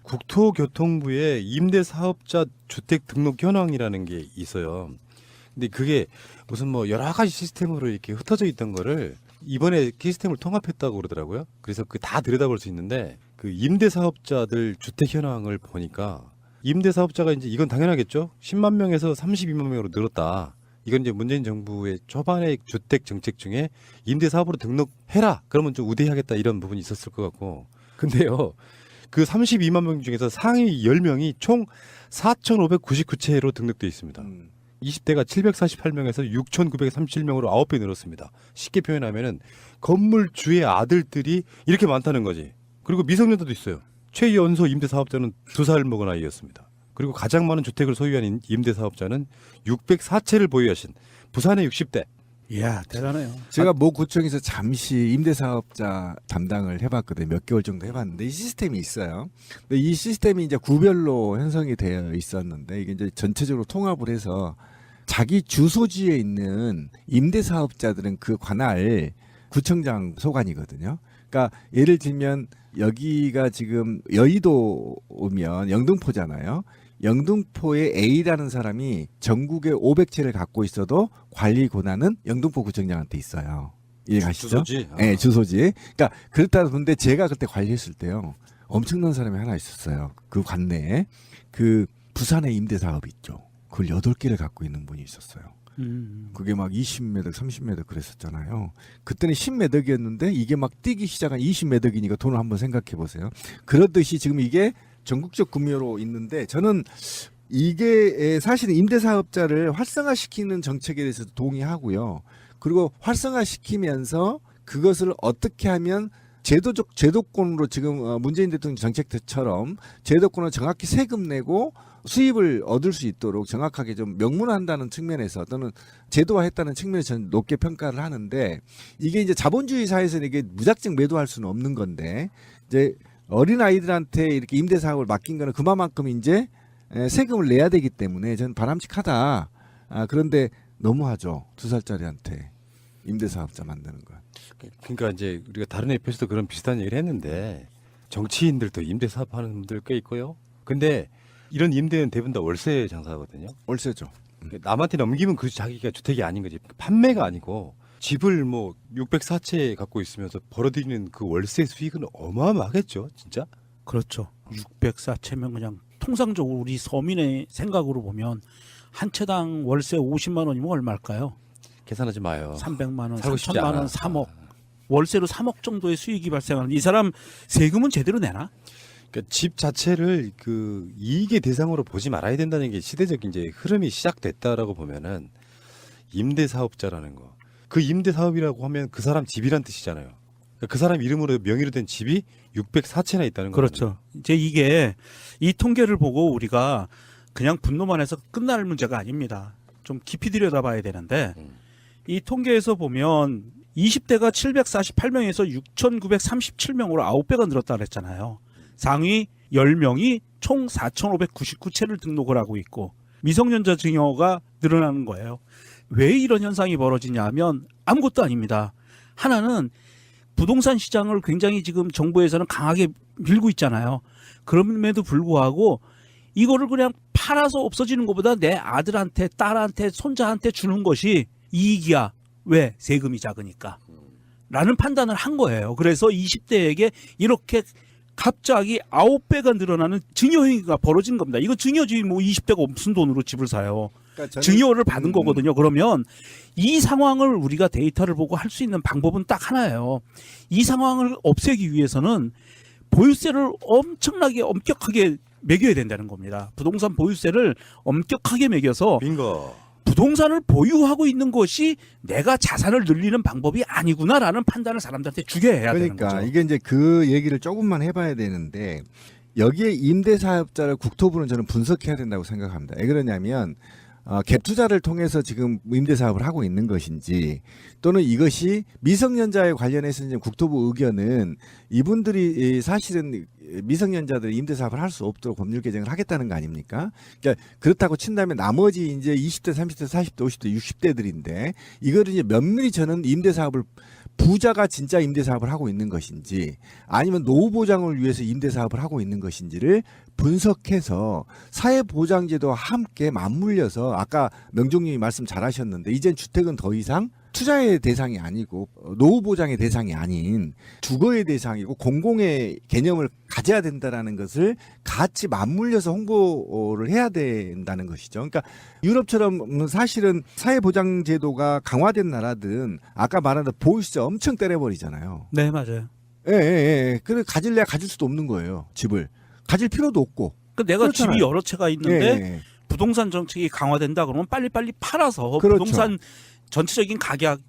국토교통부에 임대사업자 주택 등록 현황이라는 게 있어요. 근데 그게 무슨 뭐 여러 가지 시스템으로 이렇게 흩어져 있던 거를 이번에 시스템을 통합했다고 그러더라고요. 그래서 그 다 들여다볼 수 있는데 그 임대사업자들 주택 현황을 보니까 임대사업자가 이제 이건 당연하겠죠. 10만 명에서 32만 명으로 늘었다. 이건 이제 문재인 정부의 초반의 주택 정책 중에 임대사업으로 등록해라. 그러면 좀 우대하겠다 이런 부분이 있었을 것 같고. 근데요. 그 32만 명 중에서 상위 10명이 총 4,599채로 등록돼 있습니다. 20대가 748명에서 6,937명으로 9배 늘었습니다. 쉽게 표현하면은 건물주의 아들들이 이렇게 많다는 거지. 그리고 미성년자도 있어요. 최연소 임대사업자는 2살 먹은 아이였습니다. 그리고 가장 많은 주택을 소유한 임대사업자는 604채를 보유하신 부산의 60대. 이야, 대단해요. 제가 모 구청에서 잠시 임대사업자 담당을 해봤거든요. 몇 개월 정도 해봤는데 이 시스템이 있어요. 근데 이 시스템이 이제 구별로 형성이 되어 있었는데 이게 이제 전체적으로 통합을 해서 자기 주소지에 있는 임대사업자들은 그 관할 구청장 소관이거든요. 그러니까 예를 들면 여기가 지금 여의도 오면 영등포잖아요. 영등포에 A라는 사람이 전국에 500채를 갖고 있어도 관리 권한은 영등포 구청장한테 있어요. 이해가시죠? 주소지? 네, 주소지. 그러니까 그렇다 보는데 제가 그때 관리했을 때요. 엄청난 사람이 하나 있었어요. 그 관내에. 그 부산의 임대사업 있죠. 그걸 8개를 갖고 있는 분이 있었어요. 그게 막 20매덕, 30매덕 그랬었잖아요. 그때는 10매덕이었는데 이게 막 뛰기 시작한 20매덕이니까 돈을 한번 생각해 보세요. 그렇듯이 지금 이게 전국적 구매로 있는데 저는 이게 사실은 임대사업자를 활성화시키는 정책에 대해서도 동의하고요. 그리고 활성화시키면서 그것을 어떻게 하면 제도적 제도권으로 지금 문재인 대통령 정책처럼 제도권을 정확히 세금 내고 수입을 얻을 수 있도록 정확하게 좀 명문화한다는 측면에서 또는 제도화했다는 측면에서 저는 높게 평가를 하는데 이게 이제 자본주의 사회에서는 이게 무작정 매도할 수는 없는 건데 이제 어린 아이들한테 이렇게 임대 사업을 맡긴 거는 그만큼 이제 세금을 내야 되기 때문에 저는 바람직하다. 그런데 너무하죠. 2살짜리한테 임대 사업자 만드는 거. 그러니까 이제 우리가 다른 에피소드 그런 비슷한 얘기를 했는데 정치인들도 임대 사업하는 분들 꽤 있고요. 근데 이런 임대는 대부분 다 월세 장사거든요. 월세죠. 남한테 넘기면 그 자기가 주택이 아닌 거지. 판매가 아니고 집을 뭐 604채 갖고 있으면서 벌어들이는 그 월세 수익은 어마어마하겠죠, 진짜. 그렇죠. 604채면 그냥 통상적으로 우리 서민의 생각으로 보면 한 채당 월세 50만 원이면 얼마일까요? 계산하지 마요. 300만 원, 살고 싶지 3천만 원, 않아. 3억. 월세로 3억 정도의 수익이 발생하는 이 사람 세금은 제대로 내나? 그러니까 집 자체를 그 이익의 대상으로 보지 말아야 된다는 게 시대적 이제 흐름이 시작됐다라고 보면은 임대 사업자라는 거. 그 임대 사업이라고 하면 그 사람 집이란 뜻이잖아요. 그러니까 그 사람 이름으로 명의로 된 집이 604채나 있다는 거죠. 그렇죠. 이제 이게 이 통계를 보고 우리가 그냥 분노만 해서 끝날 문제가 아닙니다. 좀 깊이 들여다봐야 되는데 이 통계에서 보면 20대가 748명에서 6,937명으로 9배가 늘었다 그랬잖아요. 상위 10명이 총 4,599채를 등록을 하고 있고 미성년자 증여가 늘어나는 거예요. 왜 이런 현상이 벌어지냐 하면 아무것도 아닙니다. 하나는 부동산 시장을 굉장히 지금 정부에서는 강하게 밀고 있잖아요. 그럼에도 불구하고 이거를 그냥 팔아서 없어지는 것보다 내 아들한테 딸한테 손자한테 주는 것이 이익이야. 왜? 세금이 작으니까. 라는 판단을 한 거예요. 그래서 20대에게 이렇게 갑자기 9배가 늘어나는 증여 행위가 벌어진 겁니다. 이거 증여지 뭐 20대가 무슨 돈으로 집을 사요. 그러니까 증여를 받은 거거든요. 그러면 이 상황을 우리가 데이터를 보고 할 수 있는 방법은 딱 하나예요. 이 상황을 없애기 위해서는 보유세를 엄격하게 매겨야 된다는 겁니다. 부동산 보유세를 엄격하게 매겨서 빙고. 부동산을 보유하고 있는 것이 내가 자산을 늘리는 방법이 아니구나라는 판단을 사람들한테 주게 해야 되는 거죠. 그러니까 이게 이제 그 얘기를 조금만 해봐야 되는데 여기에 임대사업자를 국토부는 저는 분석해야 된다고 생각합니다. 왜 그러냐면 갭 투자를 통해서 지금 임대사업을 하고 있는 것인지 또는 이것이 미성년자에 관련해서 이제 국토부 의견은 이분들이 사실은 미성년자들 임대사업을 할 수 없도록 법률 개정을 하겠다는 거 아닙니까? 그러니까 그렇다고 친다면 나머지 이제 20대, 30대, 40대, 50대, 60대들인데 이거를 이제 면밀히 저는 임대사업을 부자가 진짜 임대사업을 하고 있는 것인지 아니면 노후 보장을 위해서 임대사업을 하고 있는 것인지를 분석해서 사회보장제도와 함께 맞물려서 아까 명종님이 말씀 잘하셨는데 이젠 주택은 더 이상 투자의 대상이 아니고 노후 보장의 대상이 아닌 주거의 대상이고 공공의 개념을 가져야 된다라는 것을 같이 맞물려서 홍보를 해야 된다는 것이죠. 그러니까 유럽처럼 사실은 사회보장제도가 강화된 나라든 아까 말한 보유세 엄청 때려버리잖아요. 네, 맞아요. 예. 그래 가질래야 가질 수도 없는 거예요. 집을 가질 필요도 없고. 그 내가 그렇잖아요. 집이 여러 채가 있는데 예. 부동산 정책이 강화된다 그러면 빨리빨리 팔아서 그렇죠. 부동산 전체적인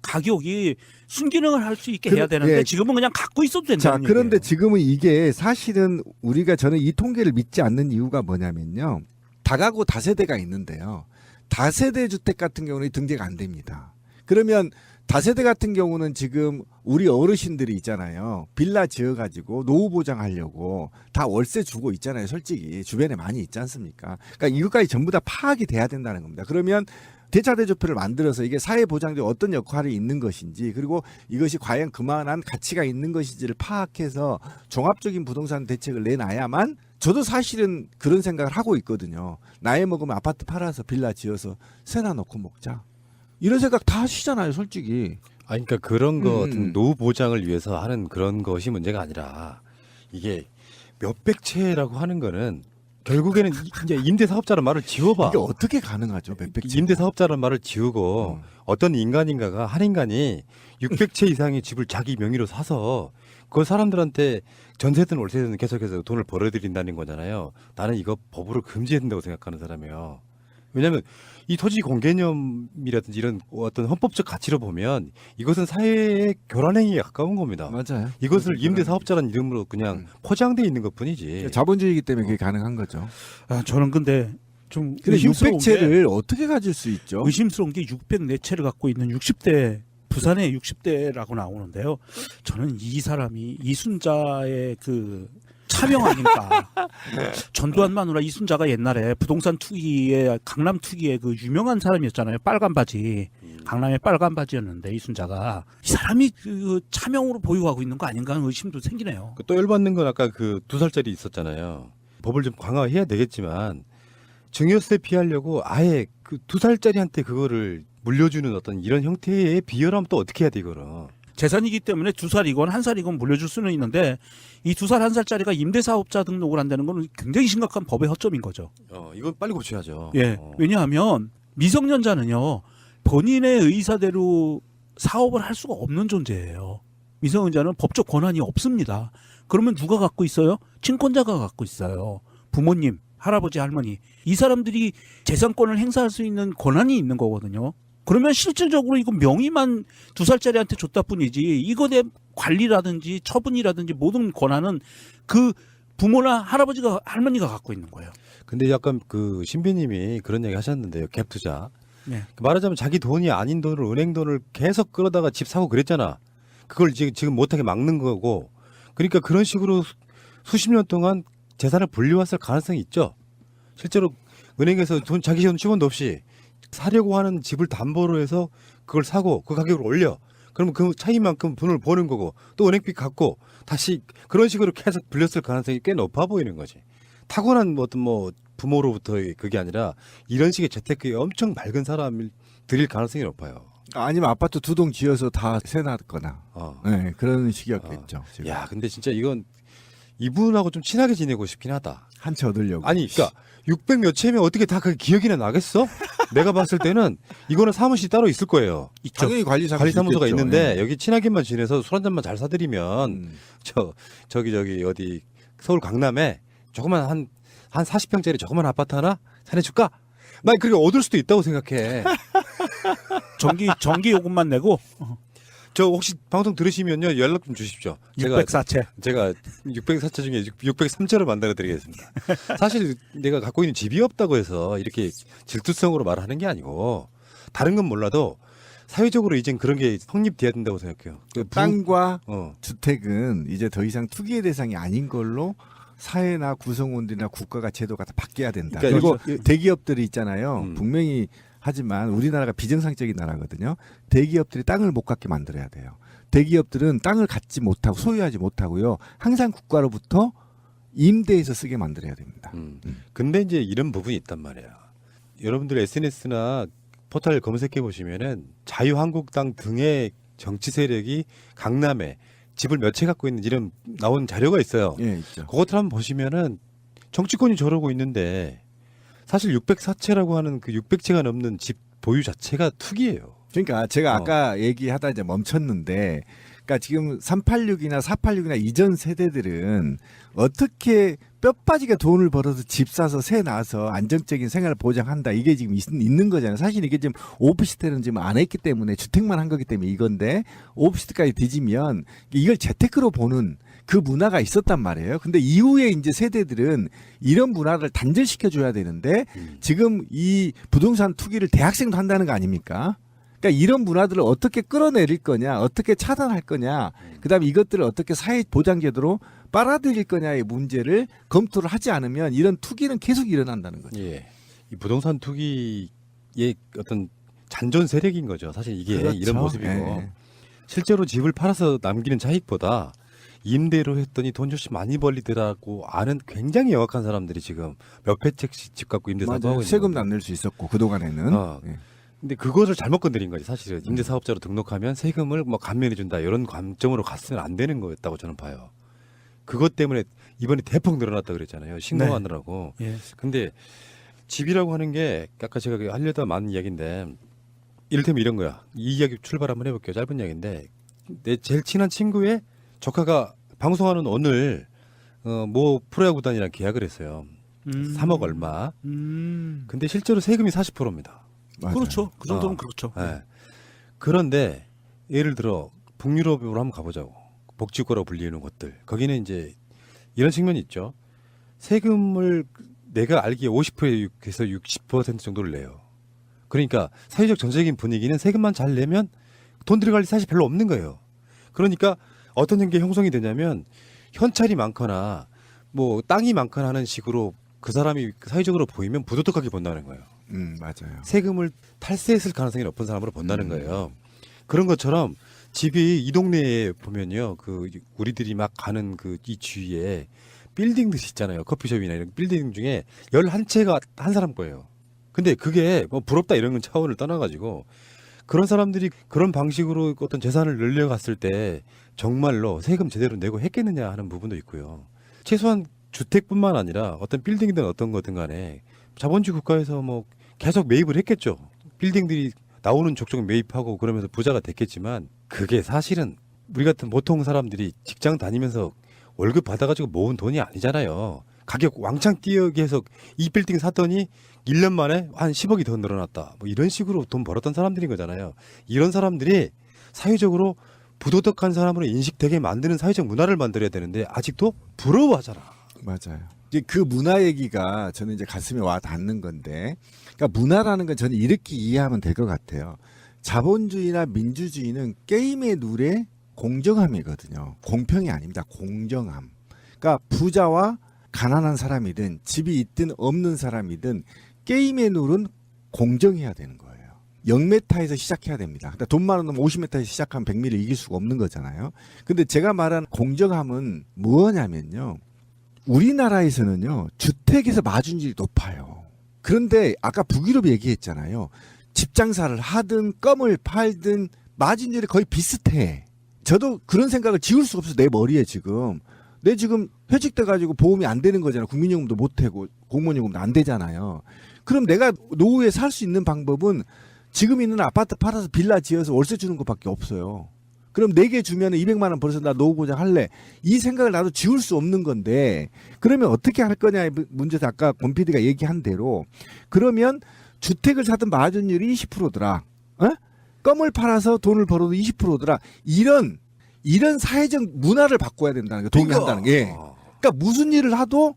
가격이 순기능을 할 수 있게 그- 해야 되는데 예. 지금은 그냥 갖고 있어도 자, 된다는 얘기예요. 그런데 지금은 이게 사실은 우리가 저는 이 통계를 믿지 않는 이유가 뭐냐면요. 다가구 다세대가 있는데요. 다세대 주택 같은 경우는 등재가 안 됩니다. 그러면 다세대 같은 경우는 지금 우리 어르신들이 있잖아요. 빌라 지어가지고 노후 보장하려고 다 월세 주고 있잖아요. 솔직히 주변에 많이 있지 않습니까? 그러니까 이것까지 전부 다 파악이 돼야 된다는 겁니다. 그러면 대차대조표를 만들어서 이게 사회보장제 어떤 역할이 있는 것인지 그리고 이것이 과연 그만한 가치가 있는 것인지를 파악해서 종합적인 부동산 대책을 내놔야만 저도 사실은 그런 생각을 하고 있거든요. 나이 먹으면 아파트 팔아서 빌라 지어서 세나 넣고 먹자. 이런 생각 다 하시잖아요, 솔직히. 아니, 그러니까 그런 거 같은 음. 노후 보장을 위해서 하는 그런 것이 문제가 아니라 이게 몇백 채라고 하는 거는 결국에는 이제 임대 사업자라는 말을 지워봐. 이게 어떻게 가능하죠, 몇백 채? 임대 사업자라는 말을 지우고 어떤 인간인가가 한 인간이 600채 이상의 집을 자기 명의로 사서 그걸 사람들한테 전세든 월세든 계속해서 돈을 벌어들인다는 거잖아요. 나는 이거 법으로 금지해야 된다고 생각하는 사람이에요. 왜냐하면 이 토지 공개념이라든지 이런 어떤 헌법적 가치로 보면 이것은 사회의 교란행위에 가까운 겁니다. 맞아요. 이것을 임대 사업자라는 이름으로 그냥 포장돼 있는 것뿐이지. 자본주의이기 때문에 그게 가능한 거죠. 아, 저는 근데 좀 근데 의심스러운 600채를 어떻게 가질 수 있죠? 의심스러운 게 604채를 갖고 있는 60대 부산의 60대라고 나오는데요. 저는 이 사람이 이순자의 그 차명 아닙니까? 전두환 마누라 이순자가 옛날에 부동산 투기에 강남 투기에 그 유명한 사람이었잖아요. 빨간 바지. 강남의 빨간 바지였는데 이순자가 이 사람이 그 차명으로 보유하고 있는 거 아닌가 하는 의심도 생기네요. 또 열받는 건 아까 그 2살짜리 있었잖아요. 법을 좀 강화해야 되겠지만 증여세 피하려고 아예 그 2살짜리한테 그거를 물려주는 어떤 이런 형태의 비열함 또 어떻게 해야 돼 이거를. 재산이기 때문에 2살이건 1살이건 물려줄 수는 있는데 이 2살 1살짜리가 임대사업자 등록을 한다는 건 굉장히 심각한 법의 허점인 거죠. 이건 빨리 고쳐야죠. 예. 왜냐하면 미성년자는요 본인의 의사대로 사업을 할 수가 없는 존재예요. 미성년자는 법적 권한이 없습니다. 그러면 누가 갖고 있어요? 친권자가 갖고 있어요. 부모님, 할아버지, 할머니. 이 사람들이 재산권을 행사할 수 있는 권한이 있는 거거든요. 그러면 실질적으로 이거 명의만 2살짜리한테 줬다 뿐이지 이거에 관리라든지 처분이라든지 모든 권한은 그 부모나 할아버지가 할머니가 갖고 있는 거예요. 근데 약간 그 신비님이 그런 얘기 하셨는데요. 갭 투자. 네. 말하자면 자기 돈이 아닌 돈을 은행 돈을 계속 끌어다가 집 사고 그랬잖아. 그걸 지금 못하게 막는 거고. 그러니까 그런 식으로 수십 년 동안 재산을 불려왔을 가능성이 있죠. 실제로 은행에서 자기 돈 10원도 없이 사려고 하는 집을 담보로 해서 그걸 사고 그 가격을 올려. 그러면 그 차이만큼 돈을 버는 거고 또 은행비 갚고 다시 그런 식으로 계속 불렸을 가능성이 꽤 높아 보이는 거지. 타고난 어떤 부모로부터의 그게 아니라 이런 식의 재테크에 엄청 맑은 사람을 드릴 가능성이 높아요. 아니면 아파트 2동 지어서 다 세놨거나 어. 네, 그런 식이었겠죠. 지금. 야, 근데 진짜 이건 이분하고 좀 친하게 지내고 싶긴 하다. 한 채 얻으려고. 아니, 그러니까 600 몇 채면 어떻게 다 그 기억이나 나겠어? 내가 봤을 때는 이거는 사무실이 따로 있을 거예요. 당연히 관리사무소가 있겠죠. 있는데 예. 여기 친하게만 지내서 술 한 잔만 잘 사드리면 저기 어디 서울 강남에 조그만 한 40평짜리 조그만 아파트 하나 사내줄까? 난 그렇게 얻을 수도 있다고 생각해. 전기 요금만 내고 저 혹시 방송 들으시면요 연락 좀 주십시오. 604채. 제가 604채 중에 603채를 만들어 드리겠습니다. 사실 내가 갖고 있는 집이 없다고 해서 이렇게 질투성으로 말하는 게 아니고 다른 건 몰라도 사회적으로 이젠 그런 게 성립돼야 된다고 생각해요. 땅과 어. 주택은 이제 더 이상 투기의 대상이 아닌 걸로 사회나 구성원들이나 국가가 제도가 다 바뀌어야 된다. 그러니까 그리고 대기업들이 있잖아요. 음. 분명히 하지만 우리나라가 비정상적인 나라거든요. 대기업들이 땅을 못 갖게 만들어야 돼요. 대기업들은 땅을 갖지 못하고 소유하지 못하고요. 항상 국가로부터 임대해서 쓰게 만들어야 됩니다. 근데 이제 이런 부분이 있단 말이야. 여러분들 SNS나 포털 검색해 보시면은 자유한국당 등의 정치 세력이 강남에 집을 몇 채 갖고 있는 이런 나온 자료가 있어요. 예, 있죠. 그것들 한번 보시면은 정치권이 저러고 있는데 사실 604채라고 하는 그 600채가 넘는 집 보유 자체가 투기예요. 그러니까 제가 아까 얘기하다 이제 멈췄는데, 그러니까 지금 386이나 486이나 이전 세대들은 어떻게 뼈 빠지게 돈을 벌어서 집 사서 새 나서 안정적인 생활을 보장한다, 이게 지금 있는 거잖아요. 사실 이게 지금 오피스텔은 지금 안 했기 때문에, 주택만 한 거기 때문에 이건데, 오피스텔까지 뒤지면 이걸 재테크로 보는 그 문화가 있었단 말이에요. 근데 이후에 이제 세대들은 이런 문화를 단절시켜 줘야 되는데, 지금 이 부동산 투기를 대학생도 한다는 거 아닙니까? 그러니까 이런 문화들을 어떻게 끌어내릴 거냐, 어떻게 차단할 거냐, 그다음에 이것들을 어떻게 사회 보장 제도로 빨아들일 거냐의 문제를 검토를 하지 않으면 이런 투기는 계속 일어난다는 거죠. 예. 이 부동산 투기의 어떤 잔존 세력인 거죠. 사실 이게 그렇죠. 이런 모습이고 예. 실제로 집을 팔아서 남기는 차익보다 임대로 했더니 돈 조금 많이 벌리더라고 아는 굉장히 영악한 사람들이 지금 몇백 채씩 집 갖고 임대 사업하고 맞아요. 있는 세금도 거죠. 안 낼 수 있었고 그동안에는. 예. 근데 그것을 잘못 건드린 거지 사실은. 임대사업자로 등록하면 세금을 뭐 감면해 준다 이런 관점으로 갔으면 안 되는 거였다고 저는 봐요. 그것 때문에 이번에 대폭 늘어났다 그랬잖아요. 신고하느라고. 예. 근데 집이라고 하는 게 아까 제가 하려다 많은 이야기인데 이를테면 이런 거야. 이 이야기 출발 한번 해볼게요. 짧은 이야기인데 내 제일 친한 친구의 조카가 방송하는 오늘 뭐 프로야구단이랑 계약을 했어요. 3억 얼마. 근데 실제로 세금이 40%입니다. 맞아요. 그렇죠. 그 정도면 그렇죠. 네. 그런데 예를 들어 북유럽으로 한번 가보자고. 복지국가라고 불리는 곳들. 거기는 이제 이런 측면이 있죠. 세금을 내가 알기에 50%에서 60% 정도를 내요. 그러니까 사회적 전체적인 분위기는 세금만 잘 내면 돈 들어갈 일이 사실 별로 없는 거예요. 그러니까 어떤 게 형성이 되냐면 현찰이 많거나 뭐 땅이 많거나 하는 식으로 그 사람이 사회적으로 보이면 부도덕하게 본다는 거예요. 맞아요. 세금을 탈세했을 가능성이 높은 사람으로 본다는 거예요. 그런 것처럼 집이 이 동네에 보면요, 그 우리들이 막 가는 그 이 주위에 빌딩들 있잖아요. 커피숍이나 이런 빌딩 중에 11채가 한 사람 거예요. 근데 그게 뭐 부럽다 이런 건 차원을 떠나가지고 그런 사람들이 그런 방식으로 어떤 재산을 늘려갔을 때 정말로 세금 제대로 내고 했겠느냐 하는 부분도 있고요. 최소한 주택뿐만 아니라 어떤 빌딩이든 어떤 거든 간에 자본주의 국가에서 뭐 계속 매입을 했겠죠. 빌딩들이 나오는 족족 매입하고 그러면서 부자가 됐겠지만 그게 사실은 우리 같은 보통 사람들이 직장 다니면서 월급 받아가지고 모은 돈이 아니잖아요. 가격 왕창 뛰어게 해서 이 빌딩 샀더니 1년 만에 한 10억이 더 늘어났다. 뭐 이런 식으로 돈 벌었던 사람들인 거잖아요. 이런 사람들이 사회적으로 부도덕한 사람으로 인식되게 만드는 사회적 문화를 만들어야 되는데 아직도 부러워하잖아. 맞아요. 이제 그 문화 얘기가 저는 이제 가슴에 와 닿는 건데, 그러니까 문화라는 건 저는 이렇게 이해하면 될 것 같아요. 자본주의나 민주주의는 게임의 룰의 공정함이거든요. 공평이 아닙니다. 공정함. 그러니까 부자와 가난한 사람이든 집이 있든 없는 사람이든 게임의 룰은 공정해야 되는 거예요. 0m에서 시작해야 됩니다. 그러니까 돈 많은 놈 50m에서 시작하면 100m를 이길 수가 없는 거잖아요. 근데 제가 말한 공정함은 뭐냐면요. 우리나라에서는요, 주택에서 마진율이 높아요. 그런데 아까 북유럽 얘기했잖아요. 집 장사를 하든 껌을 팔든 마진율이 거의 비슷해. 저도 그런 생각을 지울 수가 없어. 내 머리에 지금. 내 지금 회직돼 가지고 보험이 안 되는 거잖아. 국민연금도 못 되고 공무원연금도 안 되잖아요. 그럼 내가 노후에 살 수 있는 방법은 지금 있는 아파트 팔아서 빌라 지어서 월세 주는 것밖에 없어요. 그럼 4개 주면 200만 원 벌어서 나 노후 보장 할래. 이 생각을 나도 지울 수 없는 건데 그러면 어떻게 할 거냐의 문제에서 아까 권 PD가 얘기한 대로 그러면 주택을 사든 마진율이 20%더라. 껌을 팔아서 돈을 벌어도 20%더라. 이런 사회적 문화를 바꿔야 된다는 게 동의한다는 게. 그러니까 무슨 일을 하도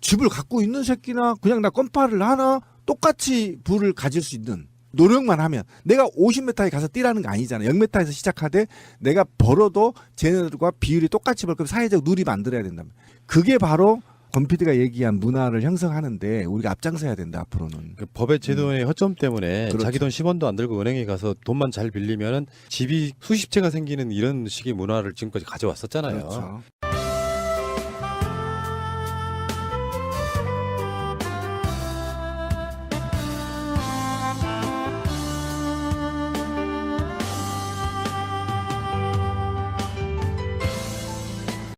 집을 갖고 있는 새끼나 그냥 나 껌팔을 하나 똑같이 부를 가질 수 있는 노력만 하면 내가 50m에 가서 뛰라는 거 아니잖아. 0m에서 시작하되 내가 벌어도 쟤네들과 비율이 똑같이 벌 거면 사회적 룰이 만들어야 된다면 그게 바로 권 PD가 얘기한 문화를 형성하는데 우리가 앞장서야 된다 앞으로는. 그 법의 제도의 허점 때문에 그렇죠. 자기 돈 10원도 안 들고 은행에 가서 돈만 잘 빌리면은 집이 수십 채가 생기는 이런 식의 문화를 지금까지 가져왔었잖아요. 그렇죠.